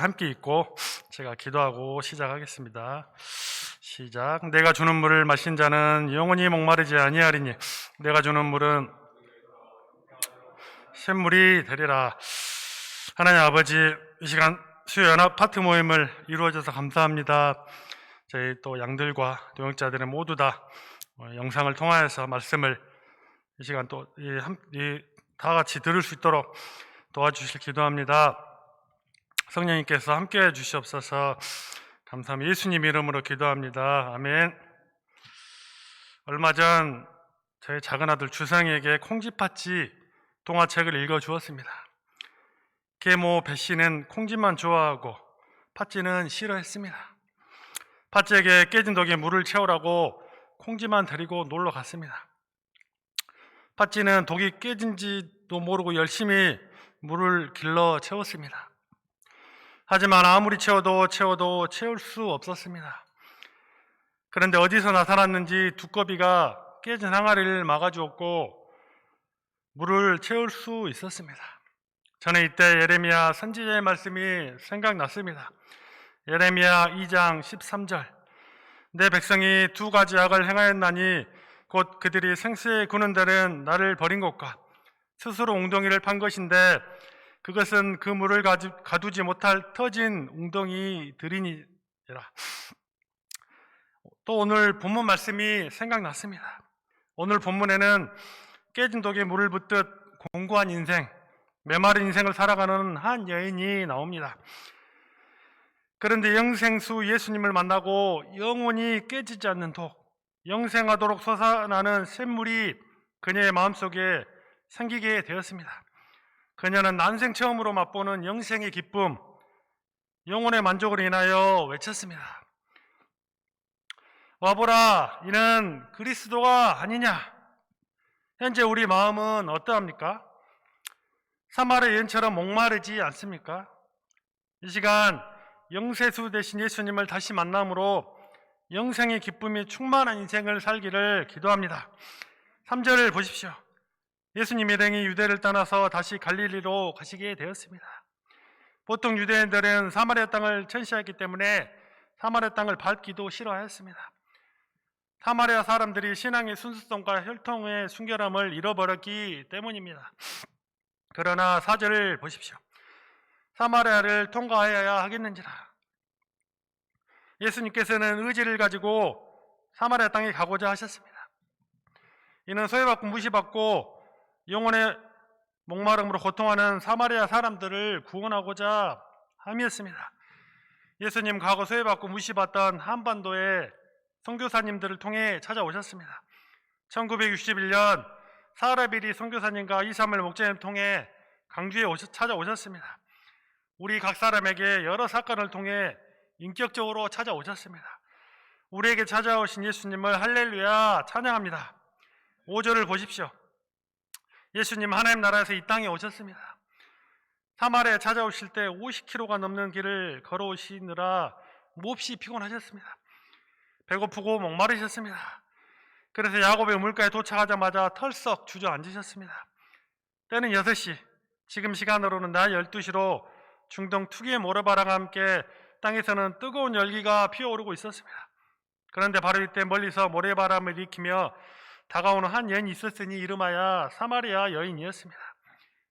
함께 읽고 제가 기도하고 시작하겠습니다. 시작. 내가 주는 물을 마신 자는 영원히 목마르지 아니하리니 내가 주는 물은 샘물이 되리라. 하나님 아버지, 이 시간 수요연합 파트 모임을 이루어줘서 감사합니다. 저희 또 양들과 동역자들은 모두 다 영상을 통하여서 말씀을 이 시간 또 다 같이 들을 수 있도록 도와주실 기도합니다. 성령님께서 함께해 주시옵소서. 감사합니다. 예수님 이름으로 기도합니다. 아멘. 얼마 전 저희 작은 아들 주상에게 콩쥐팥쥐 동화책을 읽어주었습니다. 계모 배씨는 콩쥐만 좋아하고 팥쥐는 싫어했습니다. 팥쥐에게 깨진 독에 물을 채우라고 콩쥐만 데리고 놀러 갔습니다. 팥쥐는 독이 깨진지도 모르고 열심히 물을 길러 채웠습니다. 하지만 아무리 채워도 채울 수 없었습니다. 그런데 어디서 나타났는지 두꺼비가 깨진 항아리를 막아주었고 물을 채울 수 있었습니다. 저는 이때 예레미야 선지자의 말씀이 생각났습니다. 예레미야 2장 13절. 내 백성이 두 가지 악을 행하였나니 곧 그들이 생수에 구는 데는 나를 버린 것과 스스로 웅덩이를 판 것인데 그것은 그 물을 가두지 못할 터진 웅덩이들이니라. 또 오늘 본문 말씀이 생각났습니다. 오늘 본문에는 깨진 독에 물을 붓듯 공고한 인생, 메마른 인생을 살아가는 한 여인이 나옵니다. 그런데 영생수 예수님을 만나고 영원히 깨지지 않는 독, 영생하도록 솟아나는 샘물이 그녀의 마음속에 생기게 되었습니다. 그녀는 난생 처음으로 맛보는 영생의 기쁨, 영혼의 만족을 인하여 외쳤습니다. 와보라, 이는 그리스도가 아니냐? 현재 우리 마음은 어떠합니까? 사마리아 여인처럼 목마르지 않습니까? 이 시간 영세수 되신 예수님을 다시 만남으로 영생의 기쁨이 충만한 인생을 살기를 기도합니다. 3절을 보십시오. 예수님 일행이 유대를 떠나서 다시 갈릴리로 가시게 되었습니다. 보통 유대인들은 사마리아 땅을 천시했기 때문에 사마리아 땅을 밟기도 싫어하였습니다. 사마리아 사람들이 신앙의 순수성과 혈통의 순결함을 잃어버렸기 때문입니다. 그러나 4절을 보십시오. 사마리아를 통과하여야 하겠는지라. 예수님께서는 의지를 가지고 사마리아 땅에 가고자 하셨습니다. 이는 소외받고 무시받고 영혼의 목마름으로 고통하는 사마리아 사람들을 구원하고자 함이었습니다. 예수님 과거 소외받고 무시받던 한반도의 선교사님들을 통해 찾아오셨습니다. 1961년 사라비리 선교사님과 이사물 목자님을 통해 강주에 찾아오셨습니다. 우리 각 사람에게 여러 사건을 통해 인격적으로 찾아오셨습니다. 우리에게 찾아오신 예수님을 할렐루야 찬양합니다. 5절을 보십시오. 예수님 하나님 나라에서 이 땅에 오셨습니다. 사마리아에 찾아오실 때 50km가 넘는 길을 걸어오시느라 몹시 피곤하셨습니다. 배고프고 목마르셨습니다. 그래서 야곱의 우물가에 도착하자마자 털썩 주저앉으셨습니다. 때는 6시, 지금 시간으로는 낮 12시로 중동 특유의 모래바람과 함께 땅에서는 뜨거운 열기가 피어오르고 있었습니다. 그런데 바로 이때 멀리서 모래바람을 일으키며 다가오는 한 여인이 있었으니 이름하여 사마리아 여인이었습니다.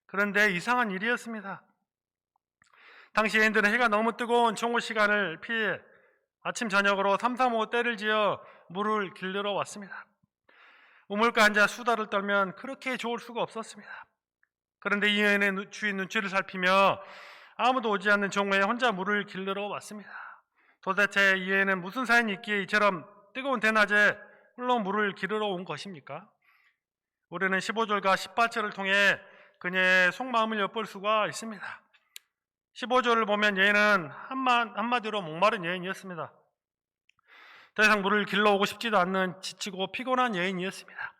그런데 이상한 일이었습니다. 당시 여인들은 해가 너무 뜨거운 정오 시간을 피해 아침 저녁으로 3, 4, 5 때를 지어 물을 길르러 왔습니다. 우물가 앉아 수다를 떨면 그렇게 좋을 수가 없었습니다. 그런데 이 여인의 주인 눈치를 살피며 아무도 오지 않는 정오에 혼자 물을 길르러 왔습니다. 도대체 이 여인은 무슨 사연이 있기에 이처럼 뜨거운 대낮에 홀로 물을 길르러 온 것입니까? 우리는 15절과 18절을 통해 그녀의 속마음을 엿볼 수가 있습니다. 15절을 보면 여인은 한마디로 목마른 여인이었습니다. 더 이상 물을 길러오고 싶지도 않는 지치고 피곤한 여인이었습니다.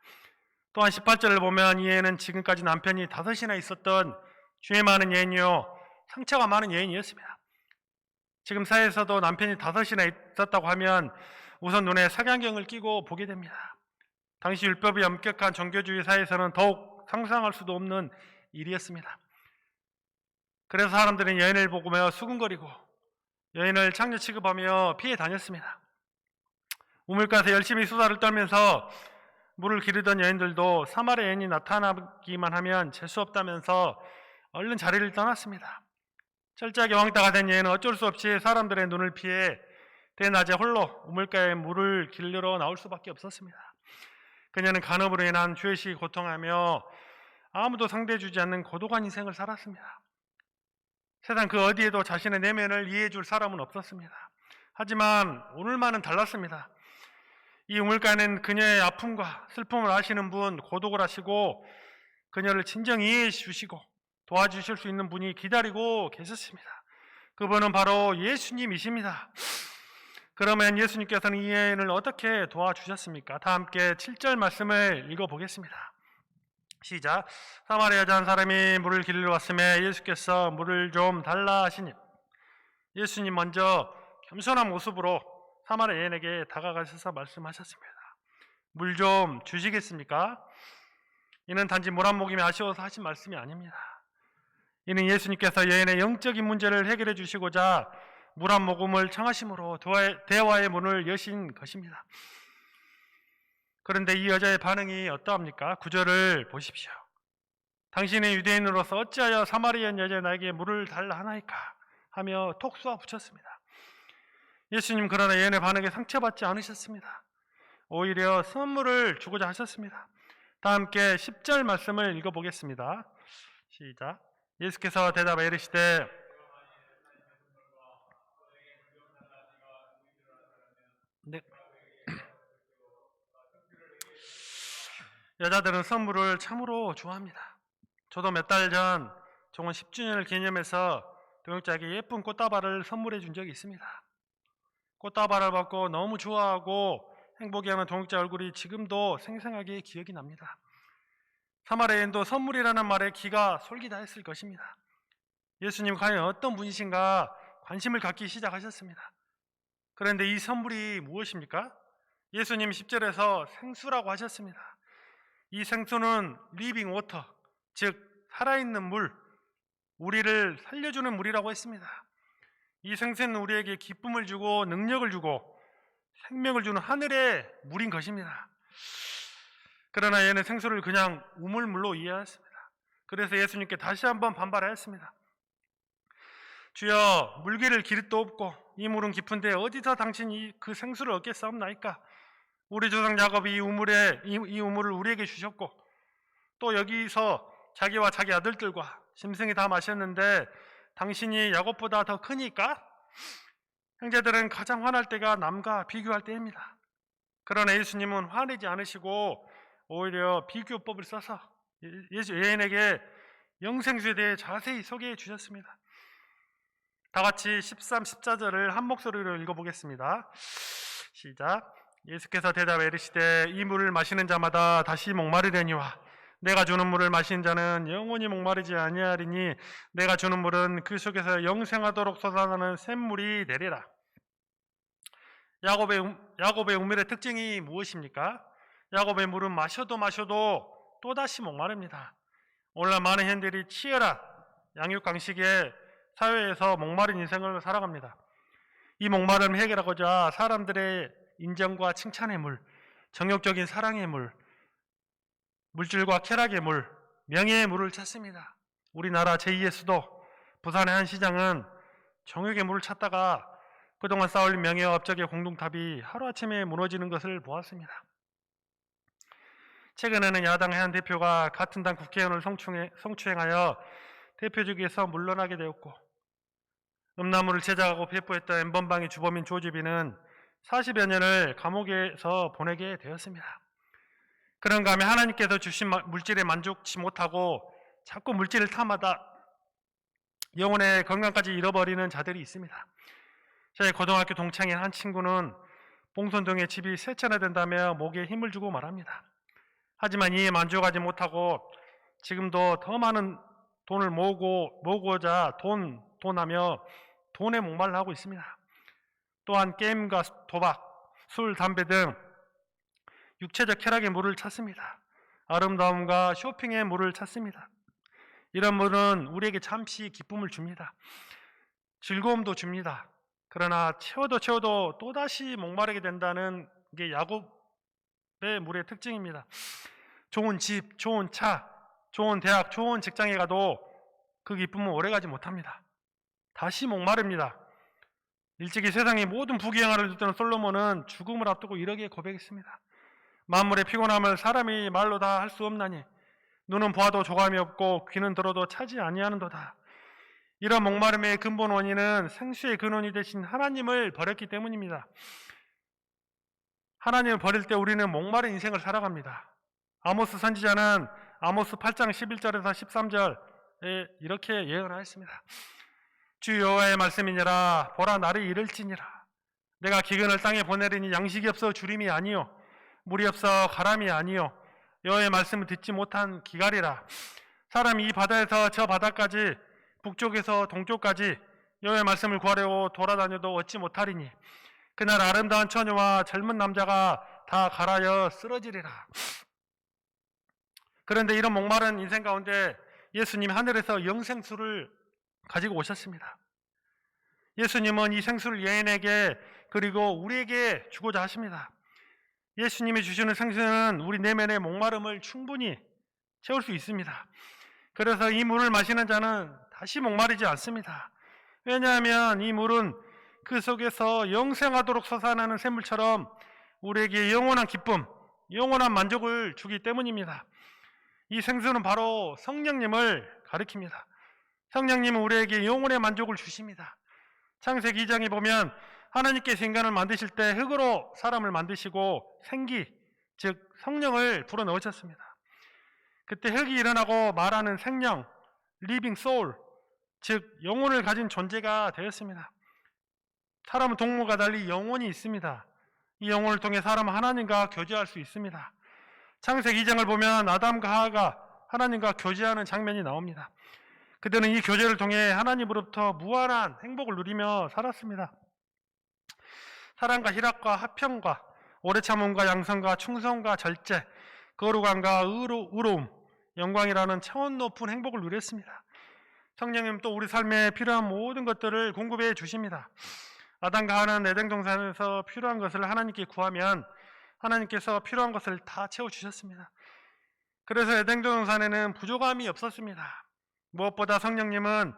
또한 18절을 보면 이 여인은 지금까지 남편이 5이나 있었던 죄 많은 여인이요 상처가 많은 여인이었습니다. 지금 사회에서도 남편이 5이나 있었다고 하면 우선 눈에 색안경을 끼고 보게 됩니다. 당시 율법이 엄격한 종교주의 사회에서는 더욱 상상할 수도 없는 일이었습니다. 그래서 사람들은 여인을 보며 수군거리고 여인을 창녀 취급하며 피해 다녔습니다. 우물가에서 열심히 수다를 떨면서 물을 기르던 여인들도 사마리아 여인이 나타나기만 하면 재수 없다면서 얼른 자리를 떠났습니다. 철저하게 왕따가 된 여인은 어쩔 수 없이 사람들의 눈을 피해 대낮에 홀로 우물가에 물을 길르러 나올 수밖에 없었습니다. 그녀는 간업으로 인한 죄의식이 고통하며 아무도 상대해주지 않는 고독한 인생을 살았습니다. 세상 그 어디에도 자신의 내면을 이해해줄 사람은 없었습니다. 하지만 오늘만은 달랐습니다. 이 우물가에는 그녀의 아픔과 슬픔을 아시는 분, 고독을 하시고 그녀를 진정 이해해 주시고 도와주실 수 있는 분이 기다리고 계셨습니다. 그분은 바로 예수님이십니다. 그러면 예수님께서는 이 여인을 어떻게 도와주셨습니까? 다 함께 7절 말씀을 읽어보겠습니다. 시작. 사마리아 여자 한 사람이 물을 길러 왔음에 예수께서 물을 좀 달라 하시니 예수님 먼저 겸손한 모습으로 사마리아 여인에게 다가가셔서 말씀하셨습니다. 물 좀 주시겠습니까? 이는 단지 물 한 모금이 아쉬워서 하신 말씀이 아닙니다. 이는 예수님께서 여인의 영적인 문제를 해결해 주시고자 물 한 모금을 청하심으로 대화의 문을 여신 것입니다. 그런데 이 여자의 반응이 어떠합니까? 9절을 보십시오. 당신의 유대인으로서 어찌하여 사마리아 여자 나에게 물을 달라 하나이까 하며 톡 쏘아 붙였습니다. 예수님 그러나 여인의 반응에 상처받지 않으셨습니다. 오히려 선물을 주고자 하셨습니다. 다 함께 10절 말씀을 읽어보겠습니다. 시작. 예수께서 대답하여 이르시되 네. 여자들은 선물을 참으로 좋아합니다. 저도 몇 달 전 종원 10주년을 기념해서 동역자에게 예쁜 꽃다발을 선물해 준 적이 있습니다. 꽃다발을 받고 너무 좋아하고 행복해하는 동역자 얼굴이 지금도 생생하게 기억이 납니다. 사마리아인도 선물이라는 말에 기가 솔깃하였을 것입니다. 예수님 과연 어떤 분이신가 관심을 갖기 시작하셨습니다. 그런데 이 선물이 무엇입니까? 예수님 10절에서 생수라고 하셨습니다. 이 생수는 리빙 워터, 즉 살아있는 물, 우리를 살려주는 물이라고 했습니다. 이 생수는 우리에게 기쁨을 주고 능력을 주고 생명을 주는 하늘의 물인 것입니다. 그러나 얘는 생수를 그냥 우물물로 이해했습니다. 그래서 예수님께 다시 한번 반발하였습니다. 주여, 물기를 기릇도 없고 이 물은 깊은데 어디서 당신이 그 생수를 얻겠사옵나이까? 우리 조상 야곱이 이 우물을 우리에게 주셨고 또 여기서 자기와 자기 아들들과 짐승이 다 마셨는데 당신이 야곱보다 더 크니까? 형제들은 가장 화날 때가 남과 비교할 때입니다. 그러나 예수님은 화내지 않으시고 오히려 비교법을 써서 여인에게 영생수에 대해 자세히 소개해 주셨습니다. 다 같이 13, 14절을 한 목소리로 읽어보겠습니다. 시작. 예수께서 대답해 이르시되 이 물을 마시는 자마다 다시 목마르려니와 내가 주는 물을 마시는 자는 영원히 목마르지 아니하리니 내가 주는 물은 그 속에서 영생하도록 솟아나는 샘물이 되리라. 야곱의 우물의 특징이 무엇입니까? 야곱의 물은 마셔도 또다시 목마릅니다. 오늘날 많은 현대인들이 치열한 양육강식의 사회에서 목마른 인생을 살아갑니다. 이 목마름을 해결하고자 사람들의 인정과 칭찬의 물, 정욕적인 사랑의 물, 물질과 쾌락의 물, 명예의 물을 찾습니다. 우리나라 제2의 수도 부산의 한 시장은 정욕의 물을 찾다가 그동안 쌓아올린 명예와 업적의 공동탑이 하루아침에 무너지는 것을 보았습니다. 최근에는 야당의 한 대표가 같은 당 국회의원을 성추행하여 대표직에서 물러나게 되었고 음란물을 제작하고 배포했던 N번방의 주범인 조지비는 40여 년을 감옥에서 보내게 되었습니다. 그런가 하면 하나님께서 주신 물질에 만족치 못하고 자꾸 물질을 탐하다 영혼의 건강까지 잃어버리는 자들이 있습니다. 저희 고등학교 동창인 한 친구는 봉선동에 집이 세 채나 된다며 목에 힘을 주고 말합니다. 하지만 이에 만족하지 못하고 지금도 더 많은 돈을 모으고자 돈하며 돈에 목말라 하고 있습니다. 또한 게임과 도박, 술, 담배 등 육체적 쾌락의 물을 찾습니다. 아름다움과 쇼핑의 물을 찾습니다. 이런 물은 우리에게 잠시 기쁨을 줍니다. 즐거움도 줍니다. 그러나 채워도 또다시 목마르게 된다는 게 야곱의 물의 특징입니다. 좋은 집, 좋은 차, 좋은 대학, 좋은 직장에 가도 그 기쁨은 오래가지 못합니다. 다시 목마릅니다. 일찍이 세상의 모든 부귀영화를 누리던 솔로몬은 죽음을 앞두고 이러기에 고백했습니다. 만물의 피곤함을 사람이 말로 다 할 수 없나니 눈은 보아도 조감이 없고 귀는 들어도 차지 아니하는도다. 이런 목마름의 근본 원인은 생수의 근원이 되신 하나님을 버렸기 때문입니다. 하나님을 버릴 때 우리는 목마른 인생을 살아갑니다. 아모스 선지자는 아모스 8장 11절에서 13절에 이렇게 예언하였습니다. 주 여호와의 말씀이니라. 보라, 날이 이를지니라. 내가 기근을 땅에 보내리니 양식이 없어 주림이 아니요 물이 없어 가람이 아니요 여호와의 말씀을 듣지 못한 기갈이라. 사람이 이 바다에서 저 바다까지 북쪽에서 동쪽까지 여호와의 말씀을 구하려고 돌아다녀도 얻지 못하리니 그날 아름다운 처녀와 젊은 남자가 다 갈아여 쓰러지리라. 그런데 이런 목마른 인생 가운데 예수님이 하늘에서 영생수를 가지고 오셨습니다. 예수님은 이 생수를 여인에게 그리고 우리에게 주고자 하십니다. 예수님이 주시는 생수는 우리 내면의 목마름을 충분히 채울 수 있습니다. 그래서 이 물을 마시는 자는 다시 목마르지 않습니다. 왜냐하면 이 물은 그 속에서 영생하도록 솟아나는 샘물처럼 우리에게 영원한 기쁨, 영원한 만족을 주기 때문입니다. 이 생수는 바로 성령님을 가리킵니다. 성령님은 우리에게 영혼의 만족을 주십니다. 창세기 2장에 보면 하나님께서 인간을 만드실 때 흙으로 사람을 만드시고 생기, 즉 성령을 불어넣으셨습니다. 그때 흙이 일어나고 말하는 생명, living soul, 즉 영혼을 가진 존재가 되었습니다. 사람은 동물과 달리 영혼이 있습니다. 이 영혼을 통해 사람은 하나님과 교제할 수 있습니다. 창세기 2장을 보면 아담과 하와가 하나님과 교제하는 장면이 나옵니다. 그들은 이 교제를 통해 하나님으로부터 무한한 행복을 누리며 살았습니다. 사랑과 희락과 화평과 오래 참음과 양성과 충성과 절제, 거룩함과 의로움, 영광이라는 차원 높은 행복을 누렸습니다. 성령님 또 우리 삶에 필요한 모든 것들을 공급해 주십니다. 아담과 하와는 에덴 동산에서 필요한 것을 하나님께 구하면 하나님께서 필요한 것을 다 채워주셨습니다. 그래서 에덴 동산에는 부족함이 없었습니다. 무엇보다 성령님은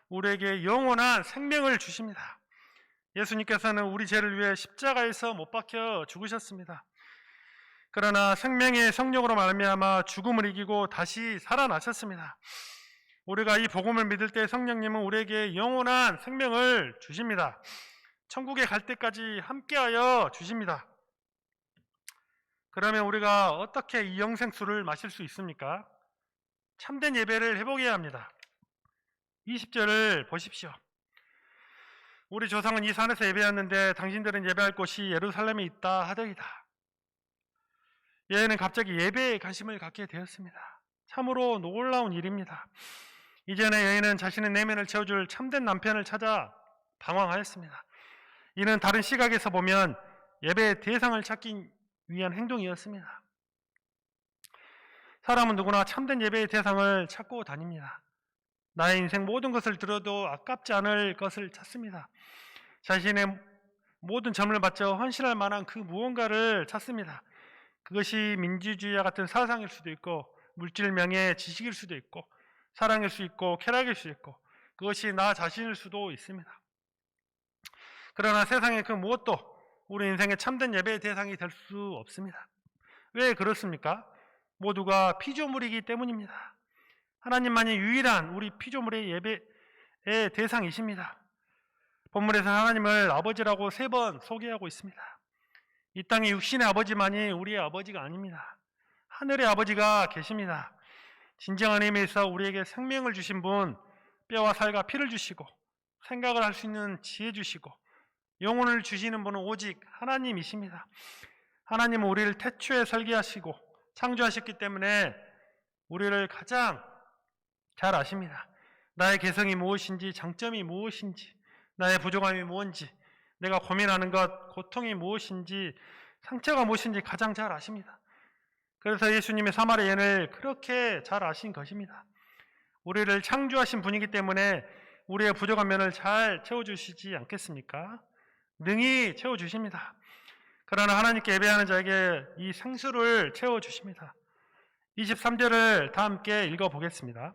우리에게 영원한 생명을 주십니다. 예수님께서는 우리 죄를 위해 십자가에서 못 박혀 죽으셨습니다. 그러나 생명의 성령으로 말미암아 죽음을 이기고 다시 살아나셨습니다. 우리가 이 복음을 믿을 때 성령님은 우리에게 영원한 생명을 주십니다. 천국에 갈 때까지 함께하여 주십니다. 그러면 우리가 어떻게 이 영생수를 마실 수 있습니까? 참된 예배를 해보게 합니다. 20절을 보십시오. 우리 조상은 이 산에서 예배했는데 당신들은 예배할 곳이 예루살렘에 있다 하더이다. 여인은 갑자기 예배에 관심을 갖게 되었습니다. 참으로 놀라운 일입니다. 이전에 여인은 자신의 내면을 채워줄 참된 남편을 찾아 방황하였습니다. 이는 다른 시각에서 보면 예배의 대상을 찾기 위한 행동이었습니다. 사람은 누구나 참된 예배의 대상을 찾고 다닙니다. 나의 인생 모든 것을 들어도 아깝지 않을 것을 찾습니다. 자신의 모든 점을 바쳐 헌신할 만한 그 무언가를 찾습니다. 그것이 민주주의와 같은 사상일 수도 있고 물질 명예 지식일 수도 있고 사랑일 수 있고 쾌락일 수 있고 그것이 나 자신일 수도 있습니다. 그러나 세상의 그 무엇도 우리 인생의 참된 예배의 대상이 될 수 없습니다. 왜 그렇습니까? 모두가 피조물이기 때문입니다. 하나님만이 유일한 우리 피조물의 예배의 대상이십니다. 본문에서 하나님을 아버지라고 3번 소개하고 있습니다. 이 땅의 육신의 아버지만이 우리의 아버지가 아닙니다. 하늘의 아버지가 계십니다. 진정한 의미에서 우리에게 생명을 주신 분, 뼈와 살과 피를 주시고 생각을 할 수 있는 지혜 주시고 영혼을 주시는 분은 오직 하나님이십니다. 하나님은 우리를 태초에 설계하시고 창조하셨기 때문에 우리를 가장 잘 아십니다. 나의 개성이 무엇인지, 장점이 무엇인지, 나의 부족함이 무엇인지, 내가 고민하는 것, 고통이 무엇인지, 상처가 무엇인지 가장 잘 아십니다. 그래서 예수님의 사마리아 여인을 그렇게 잘 아신 것입니다. 우리를 창조하신 분이기 때문에 우리의 부족한 면을 잘 채워주시지 않겠습니까? 능히 채워주십니다. 그러나 하나님께 예배하는 자에게 이 생수를 채워주십니다. 23절을 다 함께 읽어보겠습니다.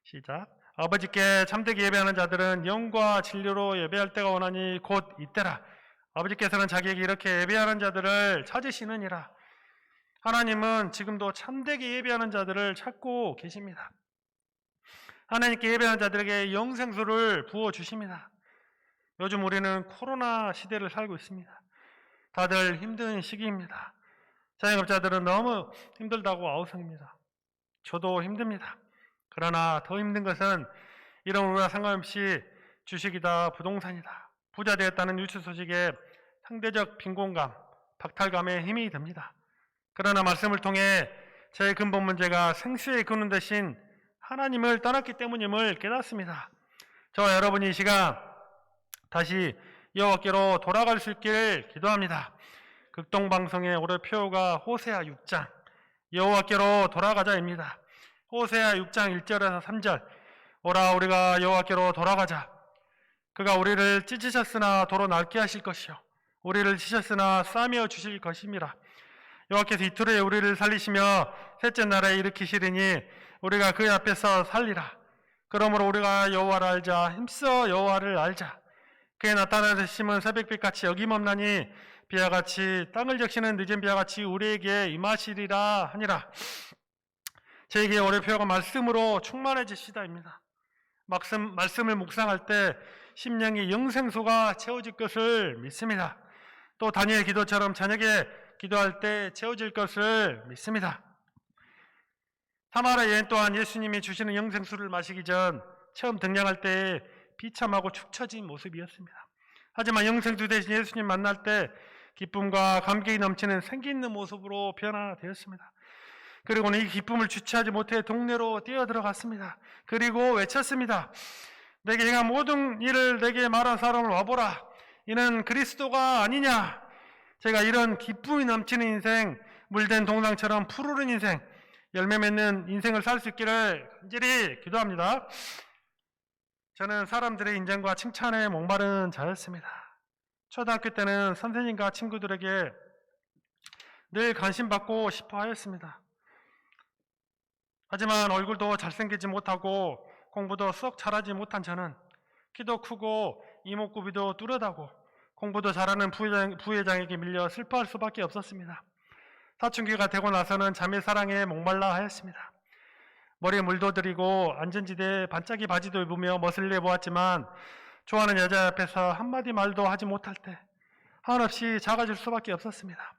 시작. 아버지께 참되게 예배하는 자들은 영과 진리로 예배할 때가 오나니 곧 이때라. 아버지께서는 자기에게 이렇게 예배하는 자들을 찾으시느니라. 하나님은 지금도 참되게 예배하는 자들을 찾고 계십니다. 하나님께 예배하는 자들에게 영생수를 부어주십니다. 요즘 우리는 코로나 시대를 살고 있습니다. 다들 힘든 시기입니다. 자영업자들은 너무 힘들다고 아우성입니다. 저도 힘듭니다. 그러나 더 힘든 것은 이런 우리와 상관없이 주식이다, 부동산이다, 부자 되었다는 뉴스 소식에 상대적 빈곤감, 박탈감에 힘이 듭니다. 그러나 말씀을 통해 제 근본 문제가 생수의 근원 대신 하나님을 떠났기 때문임을 깨닫습니다. 저와 여러분이 이 시간 다시 여호와께로 돌아갈 수 있기를 기도합니다. 극동방송의 올해 표어가 호세아 6장 여호와께로 돌아가자입니다. 호세아 6장 1절에서 3절 오라 우리가 여호와께로 돌아가자. 그가 우리를 찢으셨으나 도로 낡게 하실 것이요 우리를 치셨으나 싸매어 주실 것임이라. 여호와께서 이틀에 우리를 살리시며 셋째 날에 일으키시리니 우리가 그의 앞에서 살리라. 그러므로 우리가 여호와를 알자. 힘써 여호와를 알자. 그의 나타나심은 새벽빛같이 어김없나니 비와 같이 땅을 적시는 늦은 비와 같이 우리에게 임하시리라 하니라. 저에게 올해 표어가 말씀으로 충만해지시다입니다. 말씀을 묵상할 때 심령이 영생수가 채워질 것을 믿습니다. 또 다니엘 기도처럼 저녁에 기도할 때 채워질 것을 믿습니다. 사마리아 여인 또한 예수님이 주시는 영생수를 마시기 전 처음 등장할 때 비참하고 축 처진 모습이었습니다. 하지만 영생수 대신 예수님 만날 때 기쁨과 감격이 넘치는 생기 있는 모습으로 변화되었습니다. 그리고는 이 기쁨을 주체하지 못해 동네로 뛰어들어갔습니다. 그리고 외쳤습니다. 내게 행한 모든 일을 내게 말한 사람을 와보라. 이는 그리스도가 아니냐. 제가 이런 기쁨이 넘치는 인생, 물된 동상처럼 푸르른 인생, 열매 맺는 인생을 살 수 있기를 간절히 기도합니다. 저는 사람들의 인정과 칭찬에 목마른 자였습니다. 초등학교 때는 선생님과 친구들에게 늘 관심받고 싶어 하였습니다. 하지만 얼굴도 잘생기지 못하고 공부도 썩 잘하지 못한 저는 키도 크고 이목구비도 뚜렷하고 공부도 잘하는 부회장에게 밀려 슬퍼할 수밖에 없었습니다. 사춘기가 되고 나서는 자매 사랑에 목말라 하였습니다. 머리에 물도 들이고 안전지대에 반짝이 바지도 입으며 멋을 내보았지만 좋아하는 여자 앞에서 한마디 말도 하지 못할 때 한없이 작아질 수밖에 없었습니다.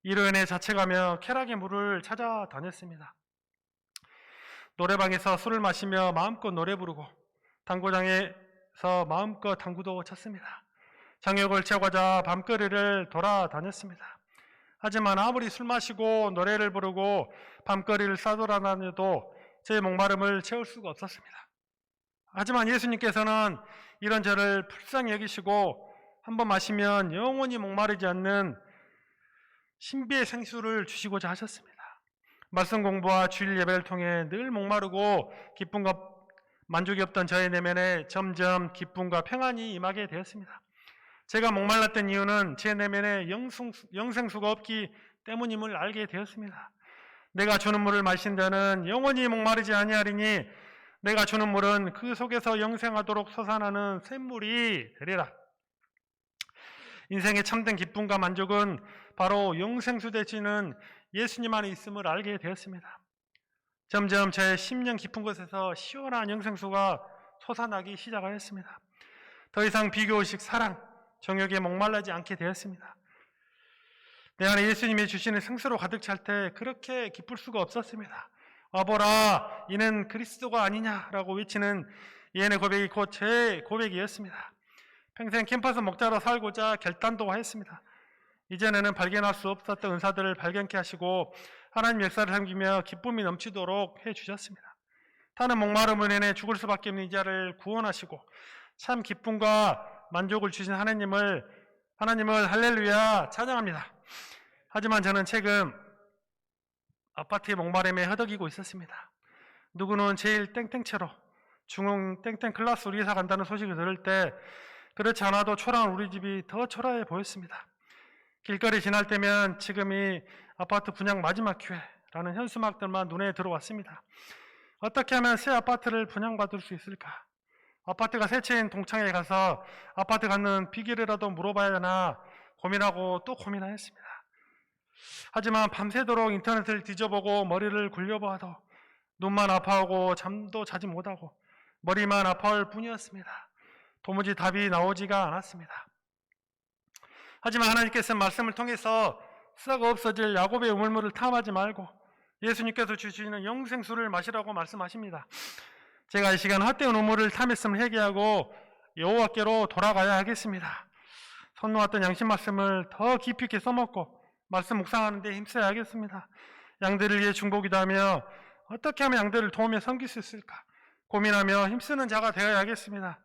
이로 인해 자책하며 쾌락의 물을 찾아다녔습니다. 노래방에서 술을 마시며 마음껏 노래 부르고 당구장에서 마음껏 당구도 쳤습니다. 정욕을 채우고자 밤거리를 돌아다녔습니다. 하지만 아무리 술 마시고 노래를 부르고 밤거리를 싸돌아다녀도 제 목마름을 채울 수가 없었습니다. 하지만 예수님께서는 이런 저를 불쌍히 여기시고 한번 마시면 영원히 목마르지 않는 신비의 생수를 주시고자 하셨습니다. 말씀 공부와 주일 예배를 통해 늘 목마르고 기쁨과 만족이 없던 저의 내면에 점점 기쁨과 평안이 임하게 되었습니다. 제가 목말랐던 이유는 제 내면에 영생수가 없기 때문임을 알게 되었습니다. 내가 주는 물을 마신 자는 영원히 목마르지 아니하리니 내가 주는 물은 그 속에서 영생하도록 솟아나는 샘물이 되리라. 인생의 참된 기쁨과 만족은 바로 영생수 되시는 예수님 안에 있음을 알게 되었습니다. 점점 제 심령 깊은 곳에서 시원한 영생수가 솟아나기 시작하였습니다. 더 이상 비교의식, 사랑, 정욕에 목말라지 않게 되었습니다. 내 안에 예수님이 주시는 생수로 가득 찰 때 그렇게 기쁠 수가 없었습니다. 와보라, 이는 그리스도가 아니냐라고 외치는 예언의 고백이 곧 제 고백이었습니다. 평생 캠퍼스 목자로 살고자 결단도 하였습니다. 이전에는 발견할 수 없었던 은사들을 발견케 하시고 하나님 역사를 섬기며 기쁨이 넘치도록 해주셨습니다. 타는 목마름을 인해 죽을 수밖에 없는 이자를 구원하시고 참 기쁨과 만족을 주신 하나님을 할렐루야 찬양합니다. 하지만 저는 최근 아파트의 목마름에 허덕이고 있었습니다. 누구는 제일 땡땡채로 중흥 땡땡 클라스로 이사 간다는 소식을 들을 때 그렇지 않아도 초라한 우리 집이 더 초라해 보였습니다. 길거리 지날 때면 지금이 아파트 분양 마지막 기회라는 현수막들만 눈에 들어왔습니다. 어떻게 하면 새 아파트를 분양받을 수 있을까? 아파트가 새 채인 동창회 가서 아파트 갖는 비결이라도 물어봐야 하나 고민하고 또 고민하였습니다. 하지만 밤새도록 인터넷을 뒤져보고 머리를 굴려보아도 눈만 아파하고 잠도 자지 못하고 머리만 아파할 뿐이었습니다. 도무지 답이 나오지가 않았습니다. 하지만 하나님께서 말씀을 통해서 썩어 없어질 야곱의 우물물을 탐하지 말고 예수님께서 주시는 영생수를 마시라고 말씀하십니다. 제가 이 시간 헛되은 우물을 탐했음을 회개하고 여호와께로 돌아가야 하겠습니다. 손 놓았던 양심 말씀을 더 깊이 있게 써먹고 말씀 묵상하는 데 힘써야 하겠습니다. 양들을 위해 중보기도 하며 어떻게 하면 양들을 도우며 섬길 수 있을까 고민하며 힘쓰는 자가 되어야 하겠습니다.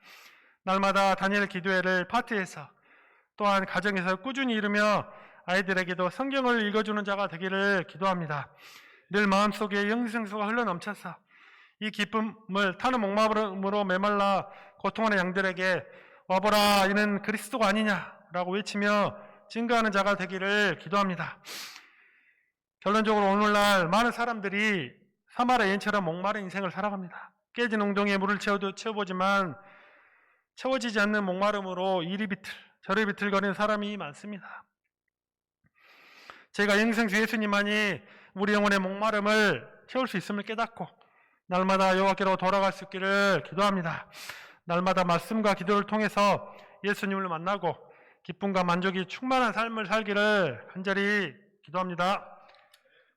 날마다 다니엘 기도회를 파트에서 또한 가정에서 꾸준히 이루며 아이들에게도 성경을 읽어주는 자가 되기를 기도합니다. 늘 마음속에 영생수가 흘러넘쳐서 이 기쁨을 타는 목마름으로 메말라 고통하는 양들에게 와보라 이는 그리스도가 아니냐라고 외치며 증거하는 자가 되기를 기도합니다. 결론적으로 오늘날 많은 사람들이 사마리아 여인처럼 목마른 인생을 살아갑니다. 깨진 웅덩이에 물을 채워보지만 채워지지 않는 목마름으로 이리 비틀 저리 비틀거리는 사람이 많습니다. 제가 영생주 예수님만이 우리 영혼의 목마름을 채울 수 있음을 깨닫고 날마다 여호와께로 돌아갈 수 있기를 기도합니다. 날마다 말씀과 기도를 통해서 예수님을 만나고 기쁨과 만족이 충만한 삶을 살기를 간절히 기도합니다.